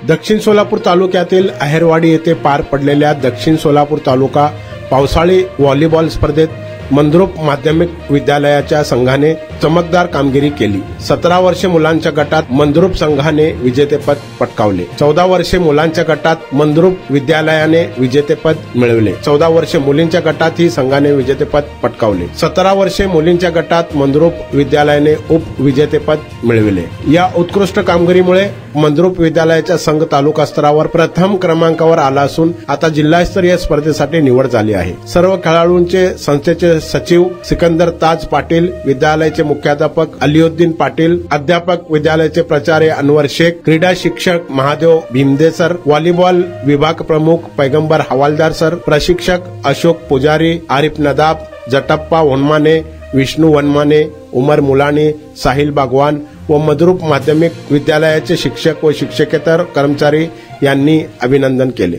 दक्षिण सोलापूर तालुक्यातील अहेरवाडी येथे पार पडलेल्या दक्षिण सोलापूर तालुका पावसाळी व्हॉलीबॉल स्पर्धेत मंद्रुप माध्यमिक विद्यालयाच्या संघाने चमकदार कामगिरी केली. 17 वर्षे मुलांच्या गटात मंद्रुप संघाने विजेतेपद पटकावले. 14 वर्षे मुलांच्या गटात मंद्रुप विद्यालयाने विजेतेपद मिळवले. 14 वर्षे मुलींच्या गटातही संघाने विजेतेपद पटकावले. 17 वर्षे मुलींच्या गटात मंद्रुप विद्यालयाने उपविजेतेपद मिळविले. या उत्कृष्ट कामगिरीमुळे मंद्रुप विद्यालयाचा संघ तालुका स्तरावर प्रथम क्रमांकावर आला असून आता जिल्हास्तरीय स्पर्धेसाठी निवड झाली आहे. सर्व खेळाडूंचे संस्थेचे सचिव सिकंदर ताज पाटील, विद्यालयाचे मुख्याध्यापक अलिउद्दीन पाटील, अध्यापक विद्यालयाचे प्राचार्य अनवर शेख, क्रीडा शिक्षक महादेव भीमदे सर, व्हॉलीबॉल विभाग प्रमुख पैगंबर हवालदार सर, प्रशिक्षक अशोक पुजारी, आरिफ नदाब, जटप्पा वनमाने, विष्णू वनमाने, उमर मुलानी, साहिल बागवान व मंद्रुप माध्यमिक विद्यालयाचे शिक्षक व शिक्षकेतर कर्मचारी यांनी अभिनंदन केले.